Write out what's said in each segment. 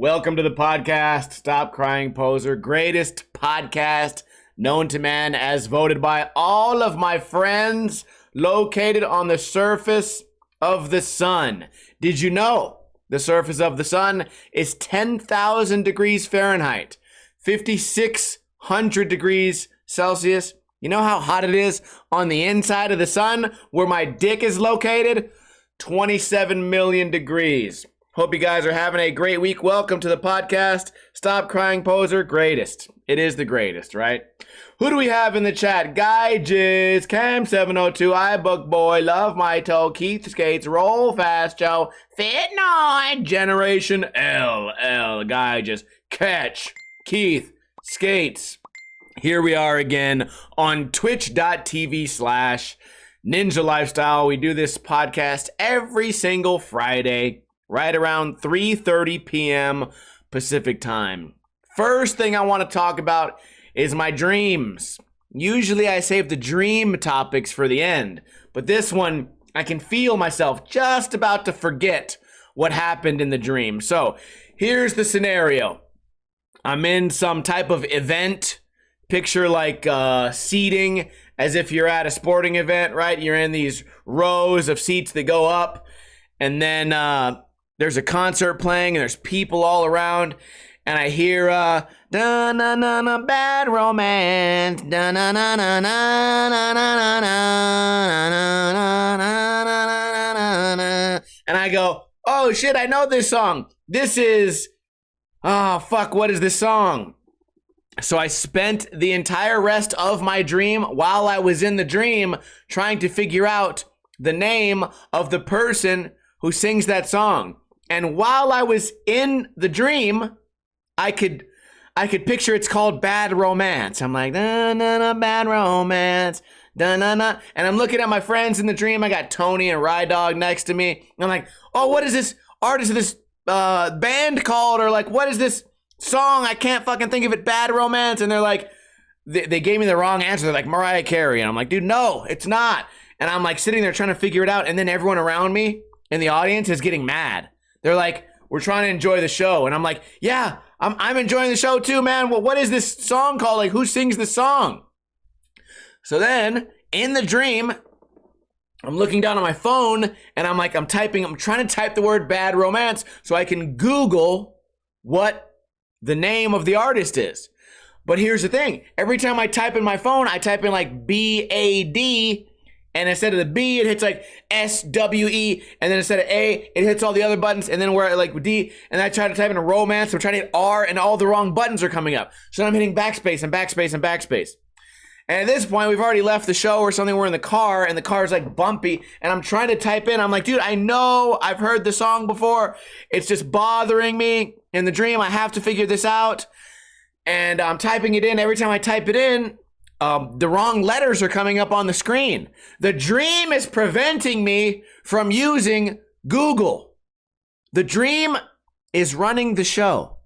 Welcome to the podcast, Stop Crying Poser, greatest podcast known to man as voted by all of my friends located on the surface of the sun. Did you know the surface of the sun is 10,000 degrees Fahrenheit, 5,600 degrees Celsius? You know how hot it is on the inside of the sun where my dick is located? 27 million degrees. Hope you guys are having a great week. Welcome to the podcast, Stop Crying Poser, greatest. It is the greatest, right? Who do we have in the chat? Guy Jizz, Cam702, iBook Boy, Love My Toe, Keith Skates, Roll Fast Joe, Fit Noid, Generation LL, Guy Jizz, Catch, Keith Skates. Here we are again on twitch.tv/Ninja Lifestyle. We do this podcast every single Friday, right around 3:30 p.m. Pacific time. First thing I want to talk about is my dreams. Usually I save the dream topics for the end, but this one, I can feel myself just about to forget what happened in the dream. So here's the scenario. I'm in some type of event. Picture like seating as if you're at a sporting event, right? You're in these rows of seats that go up, and then there's a concert playing and there's people all around, and I hear da na na na bad romance, da na na na na na na na na, and I go, oh shit, I know this song. This is, oh fuck, what is this song? So I spent the entire rest of my dream while I was in the dream trying to figure out the name of the person who sings that song. And while I was in the dream, I could picture it's called Bad Romance. I'm like, na na na, bad romance, da na na. And I'm looking at my friends in the dream. I got Tony and Rye Dog next to me. And I'm like, oh, what is this artist of this band called? Or like, what is this song? I can't fucking think of it. Bad Romance. And they're like, they gave me the wrong answer. They're like, Mariah Carey. And I'm like, dude, no, it's not. And I'm like sitting there trying to figure it out. And then everyone around me in the audience is getting mad. They're like, we're trying to enjoy the show. And I'm like, yeah, I'm enjoying the show too, man. Well, what is this song called? Like, who sings the song? So then in the dream, I'm looking down on my phone and I'm trying to type the word Bad Romance so I can Google what the name of the artist is. But here's the thing. Every time I type in my phone, I type in like B-A-D, and instead of the B, it hits like S-W-E, and then instead of A, it hits all the other buttons, and then we're like D, and I try to type in a romance, I'm trying to hit R, and all the wrong buttons are coming up. So I'm hitting backspace and backspace and backspace. And at this point, we've already left the show or something, we're in the car, and the car's like bumpy, and I'm trying to type in, I'm like, dude, I know I've heard the song before, it's just bothering me in the dream, I have to figure this out, and I'm typing it in. Every time I type it in, the wrong letters are coming up on the screen. The dream is preventing me from using Google. The dream is running the show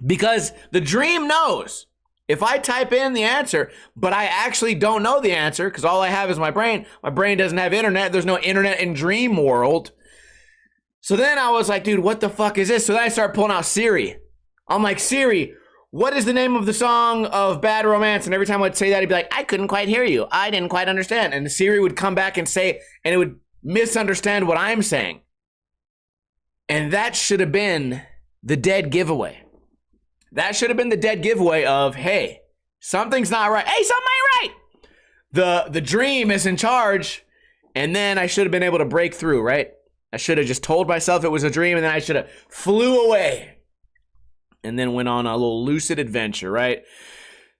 because the dream knows if I type in the answer, but I actually don't know the answer because all I have is my brain. My brain doesn't have internet. There's no internet in dream world. So then I was like, dude, what the fuck is this? So then I start pulling out Siri. I'm like, Siri, what is the name of the song of Bad Romance? And every time I'd say that, he'd be like, I couldn't quite hear you. I didn't quite understand. And Siri would come back and say, and it would misunderstand what I'm saying. And that should have been the dead giveaway. That should have been the dead giveaway of, hey, something's not right. Hey, something ain't right. The dream is in charge. And then I should have been able to break through, right? I should have just told myself it was a dream, and then I should have flew away. And then went on a little lucid adventure, right?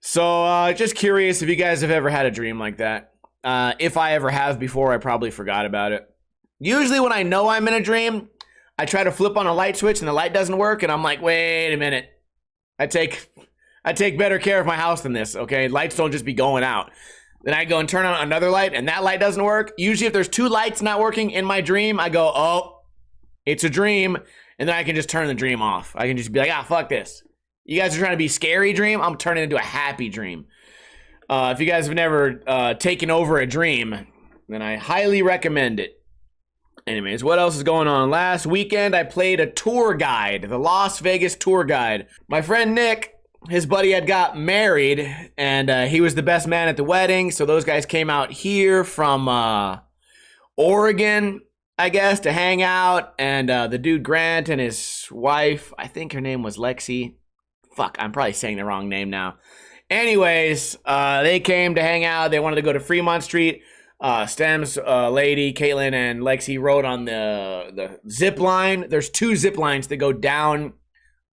So just curious if you guys have ever had a dream like that. If I ever have before, I probably forgot about it. Usually when I know I'm in a dream, I try to flip on a light switch and the light doesn't work, and I'm like, wait a minute. I take better care of my house than this, okay? Lights don't just be going out. Then I go and turn on another light and that light doesn't work. Usually if there's two lights not working in my dream, I go, oh, it's a dream. And then I can just turn the dream off. I can just be like, ah, fuck this. You guys are trying to be scary dream? I'm turning it into a happy dream. If you guys have never taken over a dream, then I highly recommend it. Anyways, what else is going on? Last weekend, I played a tour guide, the Las Vegas tour guide. My friend Nick, his buddy had got married, and he was the best man at the wedding. So those guys came out here from Oregon, I guess, to hang out. And the dude Grant and his wife, I think her name was Lexi. Fuck, I'm probably saying the wrong name now. Anyways, they came to hang out. They wanted to go to Fremont Street. Stem's Lady, Caitlin, and Lexi rode on the zip line. There's 2 zip lines that go down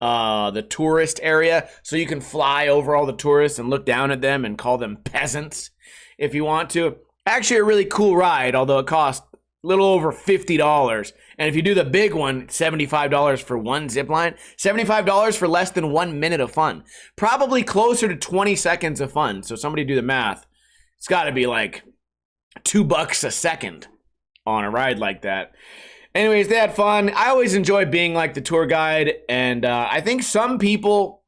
the tourist area, so you can fly over all the tourists and look down at them and call them peasants if you want to. Actually, a really cool ride, although it costs a little over $50. And if you do the big one, $75 for one zip line, $75 for less than 1 minute of fun. Probably closer to 20 seconds of fun. So somebody do the math. It's got to be like $2 a second on a ride like that. Anyways, they had fun. I always enjoy being like the tour guide, and I think some people,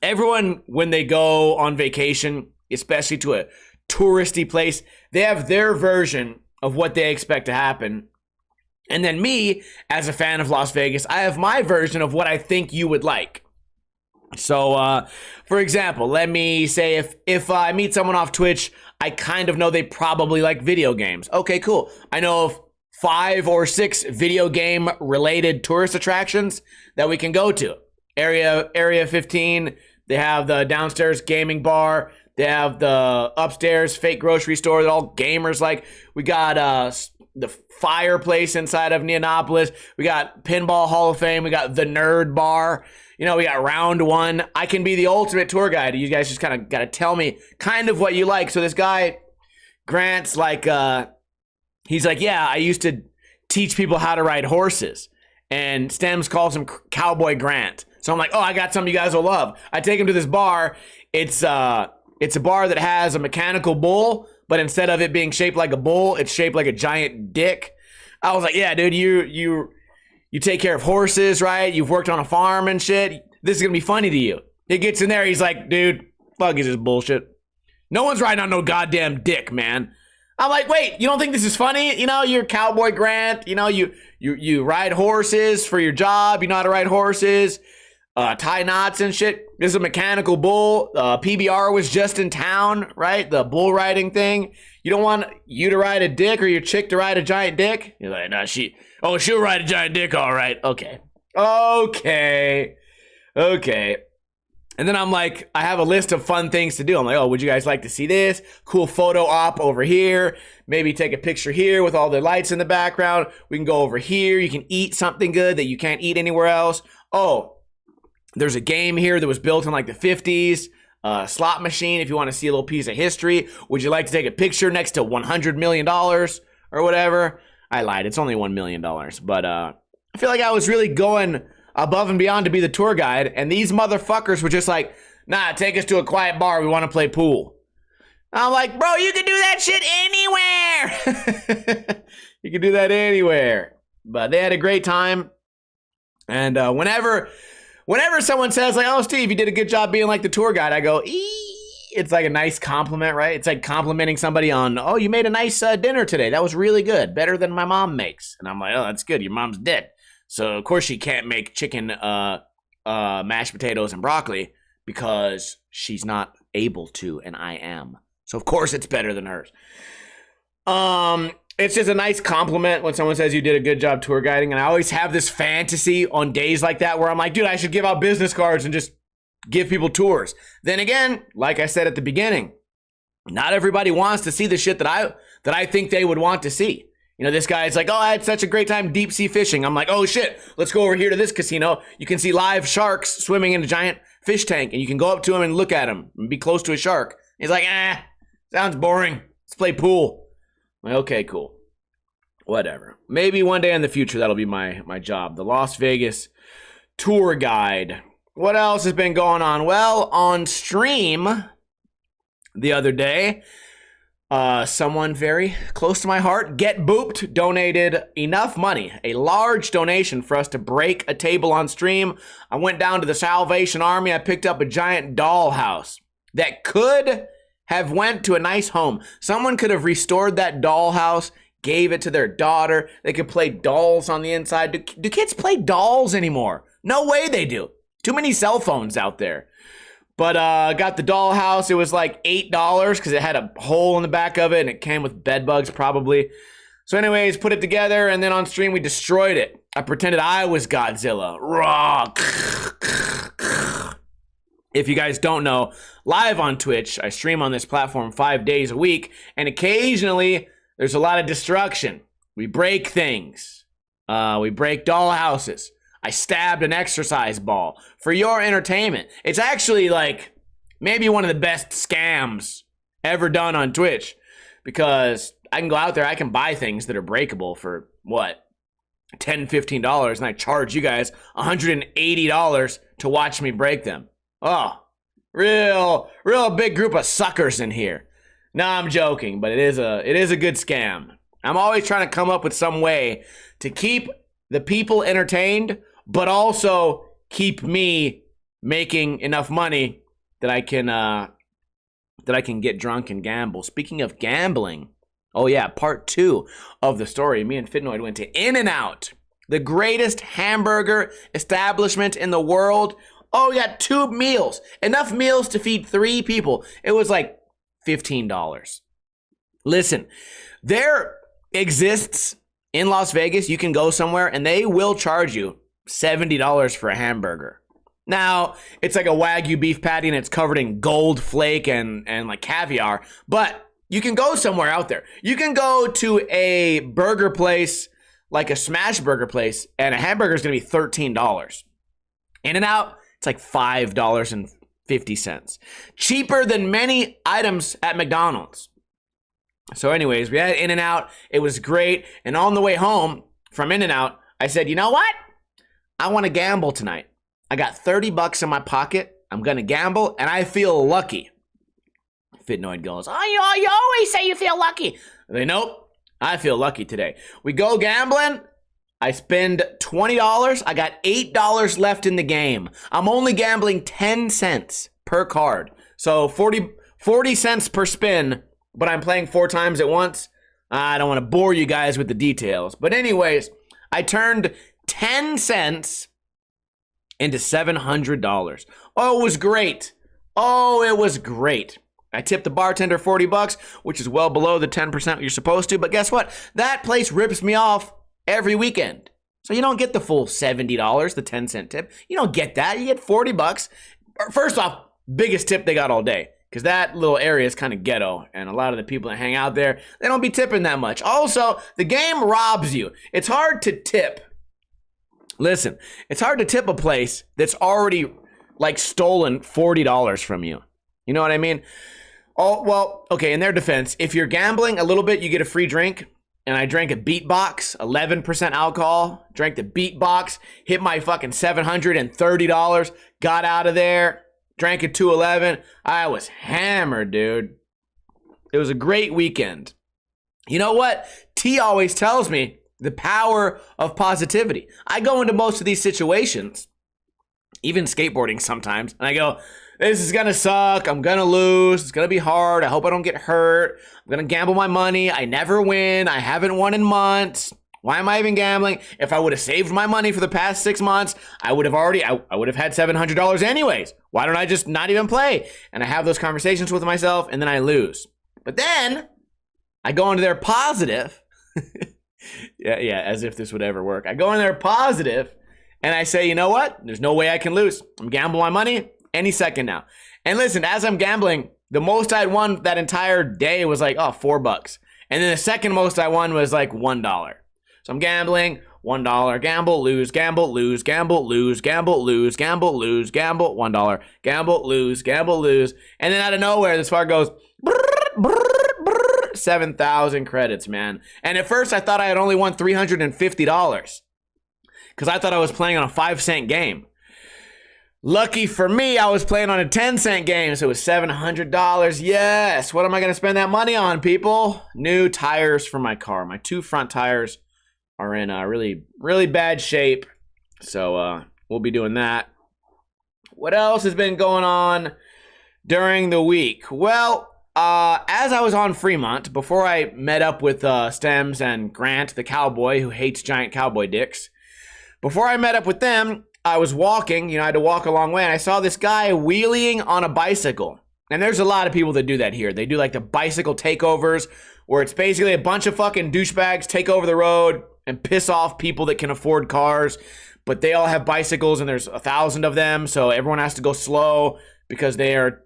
everyone, when they go on vacation, especially to a touristy place, they have their version of what they expect to happen. And then me, as a fan of Las Vegas, I have my version of what I think you would like. So, for example, let me say if I meet someone off Twitch, I kind of know they probably like video games. Okay, cool. I know of 5 or 6 video game related tourist attractions that we can go to. Area 15, they have the downstairs gaming bar. They have the upstairs fake grocery store that all gamers like. We got the fireplace inside of Neonopolis. We got Pinball Hall of Fame. We got the Nerd Bar. You know, we got Round 1. I can be the ultimate tour guide. You guys just kind of got to tell me kind of what you like. So this guy, Grant's like, he's like, yeah, I used to teach people how to ride horses. And Stems calls him Cowboy Grant. So I'm like, oh, I got something you guys will love. I take him to this bar. It's a bar that has a mechanical bull, but instead of it being shaped like a bull, it's shaped like a giant dick. I was like, yeah, dude, you take care of horses, right? You've worked on a farm and shit. This is going to be funny to you. He gets in there. He's like, dude, fuck is this bullshit? No one's riding on no goddamn dick, man. I'm like, wait, you don't think this is funny? You know, you're Cowboy Grant. You know, you ride horses for your job. You know how to ride horses, tie knots and shit. This is a mechanical bull. PBR was just in town, right? The bull riding thing. You don't want you to ride a dick or your chick to ride a giant dick? You're like, no, she'll ride a giant dick, all right. Okay. And then I'm like, I have a list of fun things to do. I'm like, oh, would you guys like to see this? Cool photo op over here. Maybe take a picture here with all the lights in the background. We can go over here. You can eat something good that you can't eat anywhere else. Oh, there's a game here that was built in like the 50s. Slot machine if you want to see a little piece of history. Would you like to take a picture next to $100 million or whatever? I lied. It's only $1 million. But I feel like I was really going above and beyond to be the tour guide. And these motherfuckers were just like, nah, take us to a quiet bar. We want to play pool. I'm like, bro, you can do that shit anywhere. You can do that anywhere. But they had a great time. And whenever someone says like, oh, Steve, you did a good job being like the tour guide, I go, it's like a nice compliment, right? It's like complimenting somebody on, oh, you made a nice dinner today. That was really good. Better than my mom makes. And I'm like, oh, that's good. Your mom's dead. So, of course, she can't make chicken, mashed potatoes, and broccoli because she's not able to, and I am. So, of course, it's better than hers. It's just a nice compliment when someone says you did a good job tour guiding. And I always have this fantasy on days like that where I'm like, dude, I should give out business cards and just give people tours. Then again, like I said at the beginning, not everybody wants to see the shit that I think they would want to see. You know, this guy's like, oh, I had such a great time deep sea fishing. I'm like, oh shit, let's go over here to this casino. You can see live sharks swimming in a giant fish tank, and you can go up to him and look at him and be close to a shark. He's like, sounds boring. Let's play pool. I'm like, okay, cool. Whatever. Maybe one day in the future that'll be my job. The Las Vegas tour guide. What else has been going on? Well, on stream the other day, someone very close to my heart, Get Booped, donated enough money, a large donation for us to break a table on stream. I went down to the Salvation Army. I picked up a giant dollhouse that could have went to a nice home. Someone could have restored that dollhouse gave it to their daughter. They could play dolls on the inside. Do kids play dolls anymore? No way they do. Too many cell phones out there. But got the dollhouse. It was like $8 because it had a hole in the back of it and it came with bed bugs probably. So anyways, put it together and then on stream we destroyed it. I pretended I was Godzilla. Raw. If you guys don't know, live on Twitch, I stream on this platform 5 days a week and occasionally there's a lot of destruction. We break things. We break dollhouses. I stabbed an exercise ball for your entertainment. It's actually like maybe one of the best scams ever done on Twitch because I can go out there, I can buy things that are breakable for what? $10, $15, and I charge you guys $180 to watch me break them. Oh, real big group of suckers in here. No, I'm joking, but it is a good scam. I'm always trying to come up with some way to keep the people entertained, but also keep me making enough money that I can get drunk and gamble. Speaking of gambling, oh yeah, part 2 of the story. Me and Fitnoid went to In-N-Out, the greatest hamburger establishment in the world. Oh, we got 2 meals, enough meals to feed 3 people. It was like $15. Listen, there exists in Las Vegas, you can go somewhere and they will charge you $70 for a hamburger. Now, it's like a Wagyu beef patty and it's covered in gold flake and like caviar, but you can go somewhere out there. You can go to a burger place, like a smash burger place, and a hamburger is going to be $13. In-N-Out, it's like $5.50. Cheaper than many items at McDonald's. So anyways, we had In-N-Out. It was great. And on the way home from In-N-Out, I said, you know what? I want to gamble tonight. I got $30 in my pocket. I'm going to gamble, and I feel lucky. Fitnoid goes, oh, you always say you feel lucky. I say, nope, I feel lucky today. We go gambling. I spend $20. I got $8 left in the game. I'm only gambling 10 cents per card. So 40 cents per spin, but I'm playing 4 times at once. I don't want to bore you guys with the details. But anyways, I turned 10 cents into $700. Oh, it was great. Oh, it was great. I tipped the bartender $40, which is well below the 10% you're supposed to. But guess what? That place rips me off every weekend. So you don't get the full $70, the 10-cent tip. You don't get that. You get $40. First off, biggest tip they got all day. Because that little area is kind of ghetto. And a lot of the people that hang out there, they don't be tipping that much. Also, the game robs you. It's hard to tip. Listen, it's hard to tip a place that's already like stolen $40 from you. You know what I mean? Oh, well, okay, in their defense, if you're gambling a little bit, you get a free drink. And I drank a Beatbox, 11% alcohol, drank the Beatbox, hit my fucking $730, got out of there, drank a 211. I was hammered, dude. It was a great weekend. You know what? T always tells me the power of positivity. I go into most of these situations, even skateboarding sometimes, and I go, this is gonna suck. I'm gonna lose. It's gonna be hard. I hope I don't get hurt. I'm gonna gamble my money. I never win. I haven't won in months. Why am I even gambling? If I would have saved my money for the past 6 months, I would have had $700 anyways. Why don't I just not even play? And I have those conversations with myself and then I lose. But then I go into their positive. yeah, as if this would ever work. I go in there positive and I say, you know what? There's no way I can lose. I'm gambling my money any second now. And listen, as I'm gambling, the most I'd won that entire day was like, $4. And then the second most I won was like $1. So I'm gambling, $1, gamble, lose, gamble, lose, gamble, lose, gamble, lose, gamble, lose, gamble, $1, gamble, lose, gamble, lose. And then out of nowhere, this far goes, 7,000 credits, man. And at first I thought I had only won $350 because I thought I was playing on a 5-cent game. Lucky for me, I was playing on a 10-cent game, so it was $700. Yes, what am I going to spend that money on, people? New tires for my car. My 2 front tires are in really, really bad shape, so we'll be doing that. What else has been going on during the week? Well, as I was on Fremont, before I met up with Stems and Grant, the cowboy who hates giant cowboy dicks, before I met up with them, I was walking, I had to walk a long way, and I saw this guy wheeling on a bicycle. And there's a lot of people that do that here. They do like the bicycle takeovers, where it's basically a bunch of fucking douchebags take over the road and piss off people that can afford cars, but they all have bicycles and there's 1,000 of them, so everyone has to go slow because they are,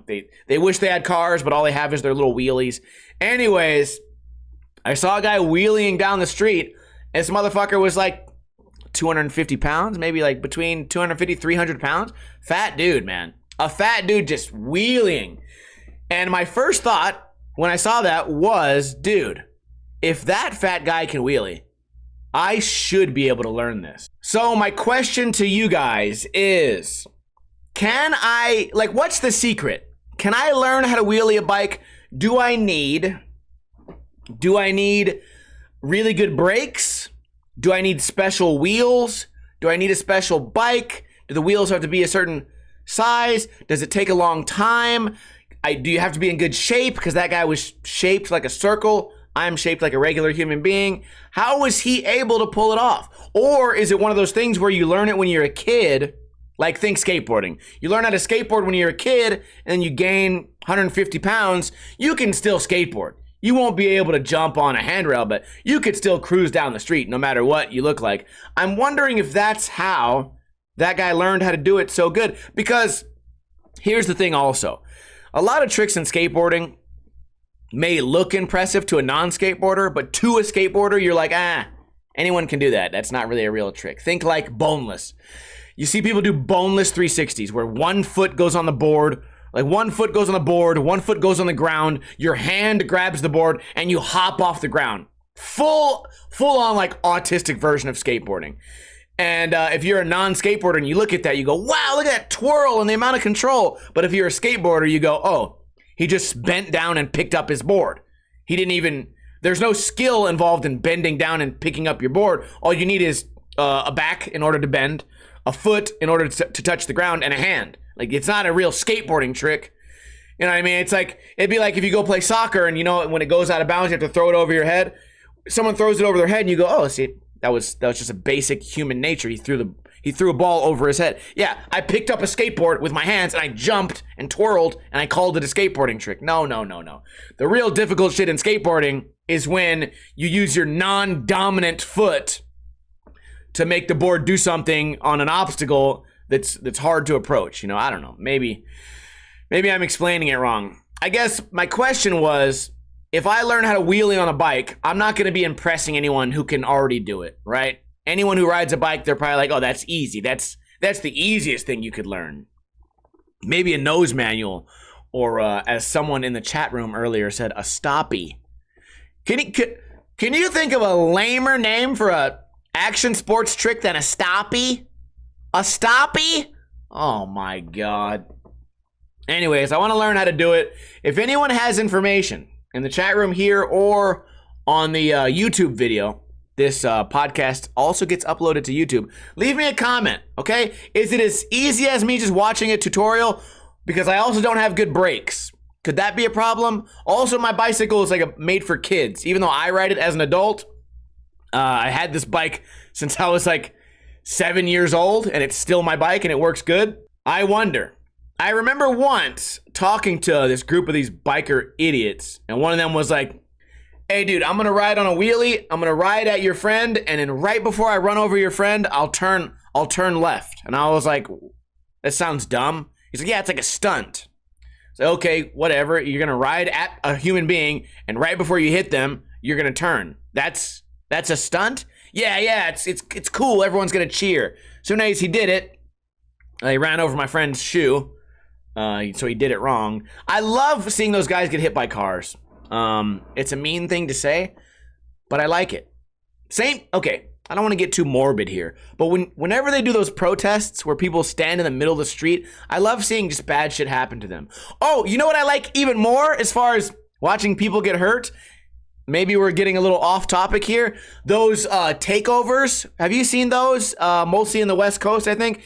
they wish they had cars, but all they have is their little wheelies. Anyways, I saw a guy wheeling down the street, and this motherfucker was like 250 pounds, maybe like between 250, 300 pounds. Fat dude, man. A fat dude just wheeling. And my first thought when I saw that was, dude, if that fat guy can wheelie, I should be able to learn this. So my question to you guys is, what's the secret? Can I learn how to wheelie a bike? Do I need really good brakes? Do I need special wheels? Do I need a special bike? Do the wheels have to be a certain size? Does it take a long time? Do you have to be in good shape? Because that guy was shaped like a circle. I'm shaped like a regular human being. How was he able to pull it off? Or is it one of those things where you learn it when you're a kid? Like, think skateboarding. You learn how to skateboard when you're a kid, and then you gain 150 pounds. You can still skateboard. You won't be able to jump on a handrail, but you could still cruise down the street no matter what you look like. I'm wondering if that's how that guy learned how to do it so good. Because here's the thing also. A lot of tricks in skateboarding may look impressive to a non-skateboarder, but to a skateboarder, you're like, anyone can do that. That's not really a real trick. Think like boneless. You see people do boneless 360s where one foot goes on the board, one foot goes on the ground, your hand grabs the board, and you hop off the ground. Full on like autistic version of skateboarding. And if you're a non-skateboarder and you look at that, you go, wow, look at that twirl and the amount of control. But if you're a skateboarder, you go, oh, he just bent down and picked up his board. There's no skill involved in bending down and picking up your board. All you need is a back in order to bend, a foot in order to touch the ground, and a hand. Like, it's not a real skateboarding trick. You know what I mean? It'd be like if you go play soccer and when it goes out of bounds, you have to throw it over your head. Someone throws it over their head and you go, oh, see, that was just a basic human nature. He threw a ball over his head. Yeah, I picked up a skateboard with my hands and I jumped and twirled and I called it a skateboarding trick. No. The real difficult shit in skateboarding is when you use your non-dominant foot to make the board do something on an obstacle that's hard to approach. I don't know. Maybe I'm explaining it wrong. I guess my question was, if I learn how to wheelie on a bike, I'm not going to be impressing anyone who can already do it, right? Anyone who rides a bike, they're probably like, oh, that's easy. That's the easiest thing you could learn. Maybe a nose manual, or as someone in the chat room earlier said, a stoppie. Can you think of a lamer name for a action sports trick than a stoppie? A stoppie? Oh my God. Anyways, I want to learn how to do it. If anyone has information in the chat room here or on the YouTube video, this podcast also gets uploaded to YouTube. Leave me a comment, okay? Is it as easy as me just watching a tutorial? Because I also don't have good brakes. Could that be a problem? Also, my bicycle is made for kids. Even though I ride it as an adult, I had this bike since I was 7 years old, and it's still my bike and it works good. I wonder. I remember once talking to this group of these biker idiots, and one of them was like, hey dude, I'm gonna ride on a wheelie, I'm gonna ride at your friend, and then right before I run over your friend, I'll turn left. And I was like, that sounds dumb. He's like, yeah, it's like a stunt. So okay, whatever, you're gonna ride at a human being, and right before you hit them, you're gonna turn. That's a stunt? Yeah, it's cool, everyone's gonna cheer. So anyways, he did it. He ran over my friend's shoe. So he did it wrong. I love seeing those guys get hit by cars. It's a mean thing to say, but I like it. Okay, I don't want to get too morbid here, but whenever they do those protests where people stand in the middle of the street, I love seeing just bad shit happen to them. Oh, you know what I like even more as far as watching people get hurt? Maybe we're getting a little off topic here. Those takeovers, have you seen those? Mostly in the West Coast, I think.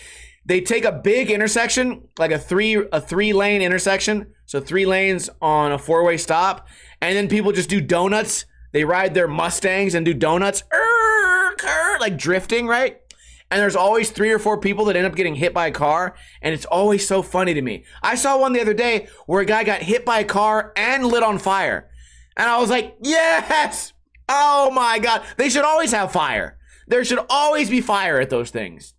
they take a big intersection, like a three lane intersection, so 3 lanes on a 4-way stop, and then people just do donuts. They ride their Mustangs and do donuts, like drifting, right? And there's always 3 or 4 people that end up getting hit by a car, and it's always so funny to me. I saw one the other day where a guy got hit by a car and lit on fire, and I was like, yes! Oh my God, they should always have fire. There should always be fire at those things.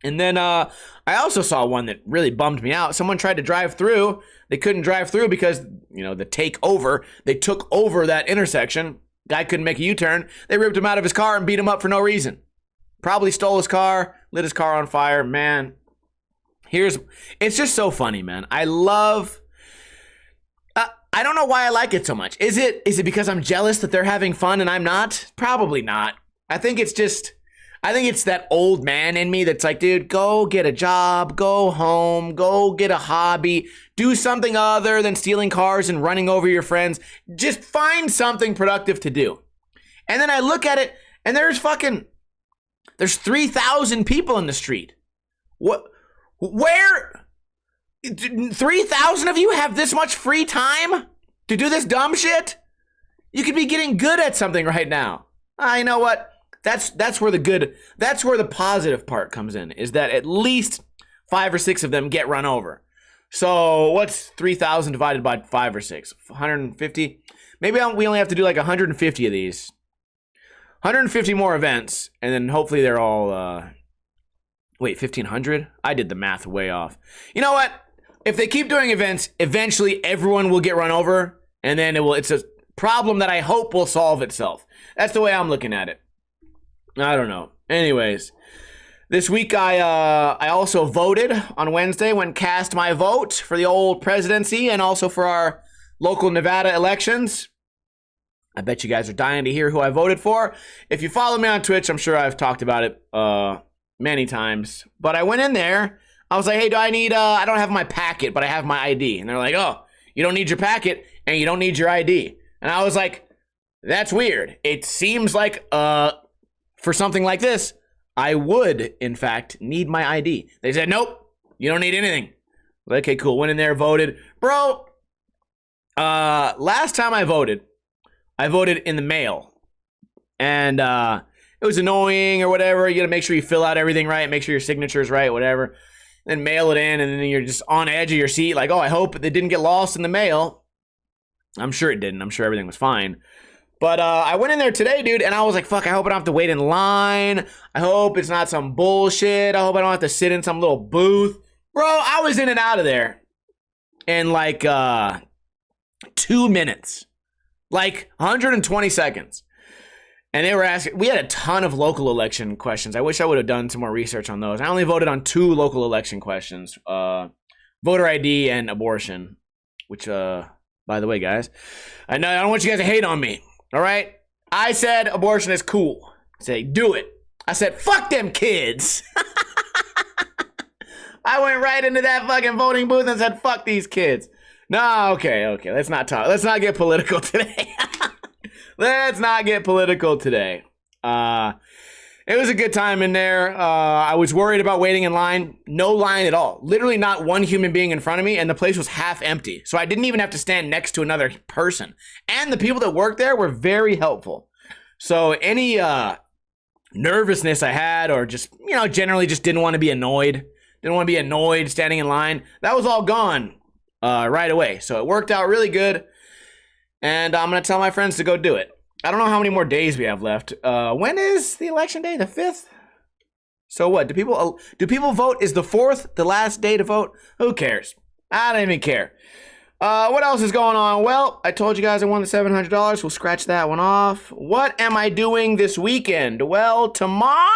And then I also saw one that really bummed me out. Someone tried to drive through. They couldn't drive through because, the takeover. They took over that intersection. Guy couldn't make a U-turn. They ripped him out of his car and beat him up for no reason. Probably stole his car, lit his car on fire. Man, it's just so funny, man. I don't know why I like it so much. Is it because I'm jealous that they're having fun and I'm not? Probably not. I think it's that old man in me that's like, dude, go get a job, go home, go get a hobby, do something other than stealing cars and running over your friends. Just find something productive to do. And then I look at it and there's 3,000 people in the street. Where 3,000 of you have this much free time to do this dumb shit? You could be getting good at something right now. You know what? That's where the positive part comes in, is that at least 5 or 6 of them get run over. So what's 3,000 divided by 5 or 6? 150? Maybe we only have to do like 150 of these. 150 more events, and then hopefully they're all, 1,500? I did the math way off. You know what? If they keep doing events, eventually everyone will get run over, and then it's a problem that I hope will solve itself. That's the way I'm looking at it. I don't know. Anyways, this week I also voted on Wednesday, went cast my vote for the old presidency and also for our local Nevada elections. I bet you guys are dying to hear who I voted for. If you follow me on Twitch, I'm sure I've talked about it many times. But I went in there. I was like, hey, I don't have my packet, but I have my ID. And they're like, oh, you don't need your packet and you don't need your ID. And I was like, that's weird. It seems like for something like this, I would, in fact, need my ID. They said, nope, you don't need anything. Okay, cool. Went in there, voted. Bro, last time I voted in the mail. And it was annoying or whatever. You got to make sure you fill out everything right, make sure your signature is right, whatever. Then mail it in, and then you're just on edge of your seat like, oh, I hope it didn't get lost in the mail. I'm sure it didn't. I'm sure everything was fine. But I went in there today, dude, and I was like, fuck, I hope I don't have to wait in line. I hope it's not some bullshit. I hope I don't have to sit in some little booth. Bro, I was in and out of there in like 2 minutes. Like 120 seconds. And they were asking, we had a ton of local election questions. I wish I would have done some more research on those. I only voted on 2 local election questions. Voter ID and abortion. Which, by the way, guys, I don't want you guys to hate on me. All right? I said abortion is cool. I say, do it. I said, fuck them kids. I went right into that fucking voting booth and said, fuck these kids. No, okay. Let's not talk. Let's not get political today. Let's not get political today. It was a good time in there. I was worried about waiting in line. No line at all. Literally not one human being in front of me, and the place was half empty. So I didn't even have to stand next to another person. And the people that worked there were very helpful. So any nervousness I had, or just, generally just didn't want to be annoyed. Didn't want to be annoyed standing in line. That was all gone right away. So it worked out really good. And I'm going to tell my friends to go do it. I don't know how many more days we have left. When is the election day? The 5th? So what? Do people vote? Is the 4th the last day to vote? Who cares? I don't even care. What else is going on? Well, I told you guys I won the $700. We'll scratch that one off. What am I doing this weekend? Well, tonight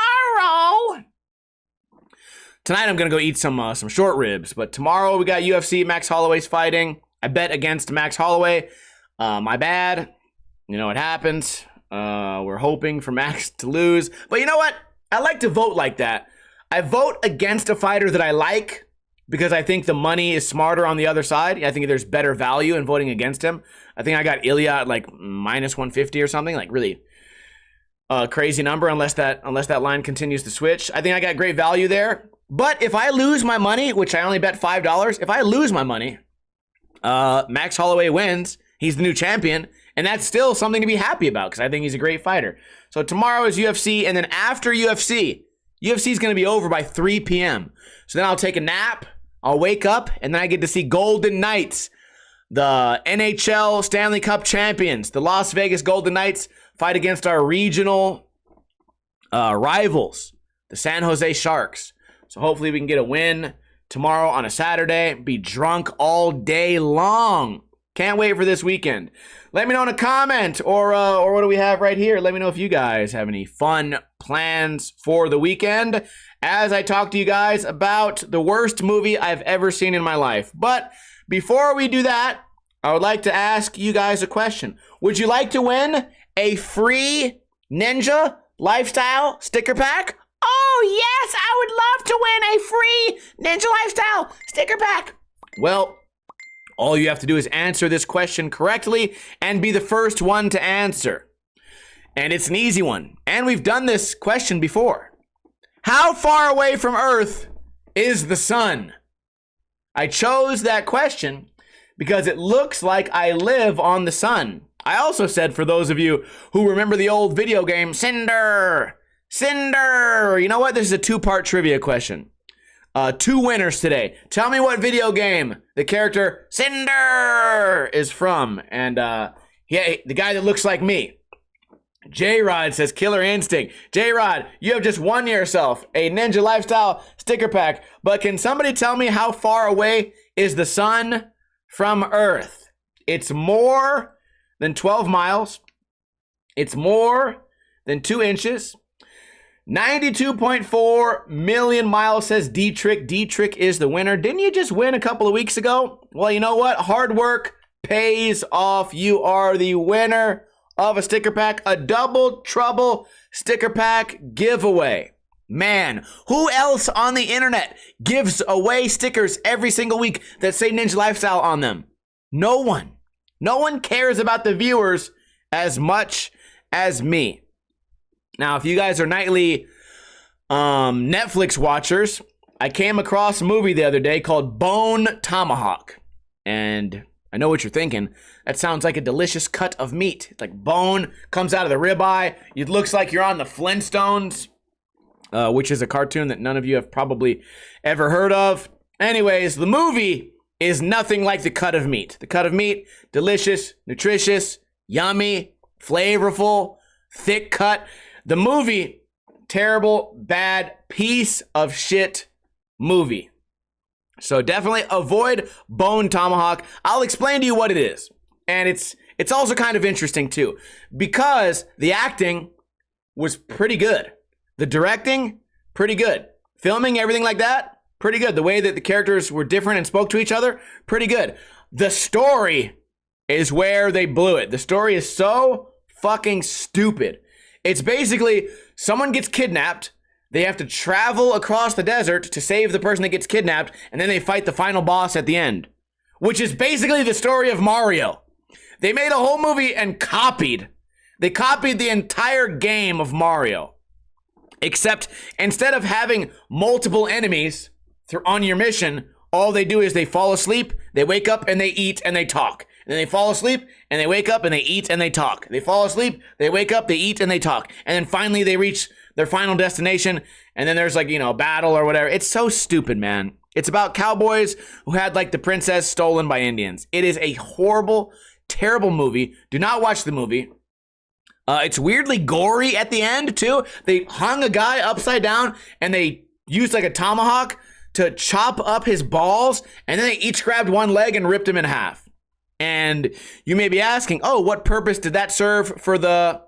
I'm going to go eat some short ribs. But tomorrow we got UFC. Max Holloway's fighting. I bet against Max Holloway. My bad. It happens. We're hoping for Max to lose. But you know what? I like to vote like that. I vote against a fighter that I like because I think the money is smarter on the other side. I think there's better value in voting against him. I think I got Ilya at like minus 150 or something, like really crazy number unless that line continues to switch. I think I got great value there. But if I lose my money, which I only bet $5, if I lose my money, Max Holloway wins. He's the new champion. And that's still something to be happy about because I think he's a great fighter. So tomorrow is UFC. And then after UFC is going to be over by 3 p.m. So then I'll take a nap. I'll wake up. And then I get to see Golden Knights, the NHL Stanley Cup champions, the Las Vegas Golden Knights, fight against our regional rivals, the San Jose Sharks. So hopefully we can get a win tomorrow on a Saturday. Be drunk all day long. Can't wait for this weekend. Let me know in a comment or what do we have right here? Let me know if you guys have any fun plans for the weekend as I talk to you guys about the worst movie I've ever seen in my life. But before we do that, I would like to ask you guys a question. Would you like to win a free Ninja Lifestyle sticker pack? Oh, yes, I would love to win a free Ninja Lifestyle sticker pack. Well, all you have to do is answer this question correctly and be the first one to answer. And it's an easy one. And we've done this question before. How far away from Earth is the sun? I chose that question because it looks like I live on the sun. I also said, for those of you who remember the old video game, Cinder. You know what? This is a two-part trivia question. 2 winners today. Tell me what video game the character Cinder is from. And the guy that looks like me. J-Rod says Killer Instinct. J-Rod, you have just won yourself a Ninja Lifestyle sticker pack. But can somebody tell me how far away is the sun from Earth? It's more than 12 miles. It's more than 2 inches. 92.4 million miles, says D-Trick. D-Trick is the winner. Didn't you just win a couple of weeks ago? Well, you know what? Hard work pays off. You are the winner of a sticker pack, a Double Trouble sticker pack giveaway. Man, who else on the internet gives away stickers every single week that say Ninja Lifestyle on them? No one. No one cares about the viewers as much as me. Now, if you guys are nightly Netflix watchers, I came across a movie the other day called Bone Tomahawk. And I know what you're thinking. That sounds like a delicious cut of meat. It's like bone comes out of the ribeye. It looks like you're on the Flintstones, which is a cartoon that none of you have probably ever heard of. Anyways, the movie is nothing like the cut of meat. The cut of meat, delicious, nutritious, yummy, flavorful, thick cut. The movie, terrible, bad, piece of shit movie. So definitely avoid Bone Tomahawk. I'll explain to you what it is. And it's also kind of interesting too, because the acting was pretty good. The directing, pretty good. Filming, everything like that, pretty good. The way that the characters were different and spoke to each other, pretty good. The story is where they blew it. The story is so fucking stupid. It's basically someone gets kidnapped. They have to travel across the desert to save the person that gets kidnapped, and then they fight the final boss at the end, which is basically the story of Mario. They made a whole movie and copied. They copied the entire game of Mario, except instead of having multiple enemies on your mission, all they do is they fall asleep, they wake up, and they eat, and they talk. And then they fall asleep, and they wake up, and they eat, and they talk. They fall asleep, they wake up, they eat, and they talk. And then finally they reach their final destination, and then there's like, a battle or whatever. It's so stupid, man. It's about cowboys who had like the princess stolen by Indians. It is a horrible, terrible movie. Do not watch the movie. It's weirdly gory at the end, too. They hung a guy upside down, and they used like a tomahawk to chop up his balls, and then they each grabbed one leg and ripped him in half. And you may be asking, oh, what purpose did that serve for the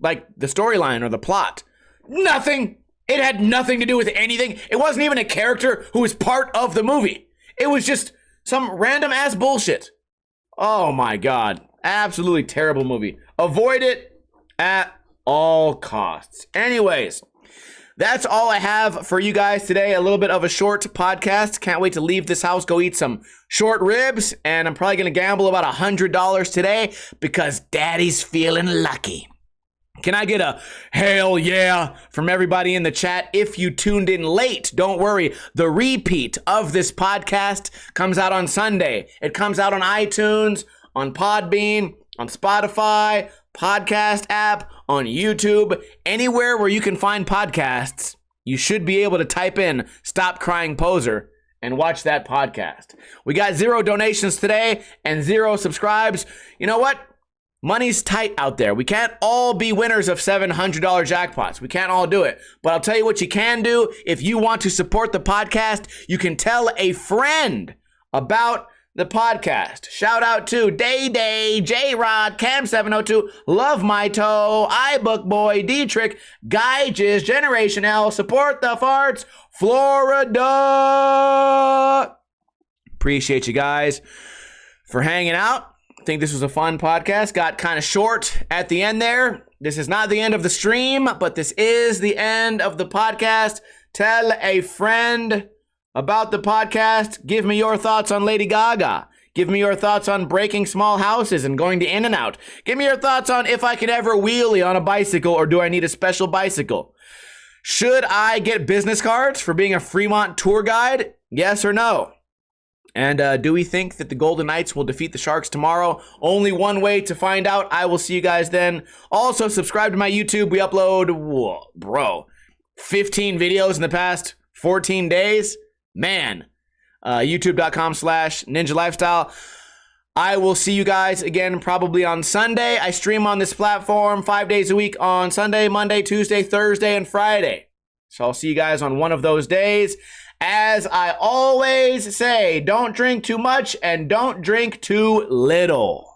storyline or the plot? Nothing. It had nothing to do with anything. It wasn't even a character who was part of the movie. It was just some random ass bullshit. Oh my God. Absolutely terrible movie. Avoid it at all costs. Anyways, that's all I have for you guys today. A little bit of a short podcast. Can't wait to leave this house, go eat some short ribs, and I'm probably going to gamble about $100 today because Daddy's feeling lucky. Can I get a hell yeah from everybody in the chat? If you tuned in late, don't worry. The repeat of this podcast comes out on Sunday. It comes out on iTunes, on Podbean, on Spotify, podcast app, on YouTube, anywhere where you can find podcasts. You should be able to type in Stop Crying Poser and watch that podcast. We got 0 donations today and 0 subscribes. You know what? Money's tight out there. We can't all be winners of $700 jackpots. We can't all do it. But I'll tell you what you can do. If you want to support the podcast, you can tell a friend about the podcast. Shout out to Day Day, J-Rod, Cam702, Love My Toe, iBookBoy, Dietrich, Guy Jizz, Generation L, Support the Farts, Florida. Appreciate you guys for hanging out. I think this was a fun podcast. Got kind of short at the end there. This is not the end of the stream, but this is the end of the podcast. Tell a friend about the podcast. Give me your thoughts on Lady Gaga. Give me your thoughts on breaking small houses and going to In-N-Out. Give me your thoughts on if I could ever wheelie on a bicycle or do I need a special bicycle. Should I get business cards for being a Fremont tour guide? Yes or no? And do we think that the Golden Knights will defeat the Sharks tomorrow? Only one way to find out. I will see you guys then. Also, subscribe to my YouTube. We upload, 15 videos in the past 14 days. Man, youtube.com/Ninja Lifestyle. I will see you guys again probably on Sunday. I stream on this platform 5 days a week on Sunday, Monday, Tuesday, Thursday, and Friday. So I'll see you guys on one of those days. As I always say, don't drink too much and don't drink too little.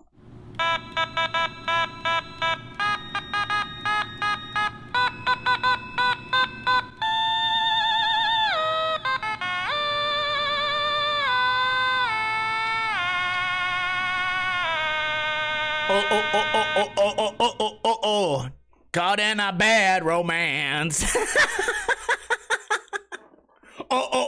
Oh. Caught in a bad romance. Oh.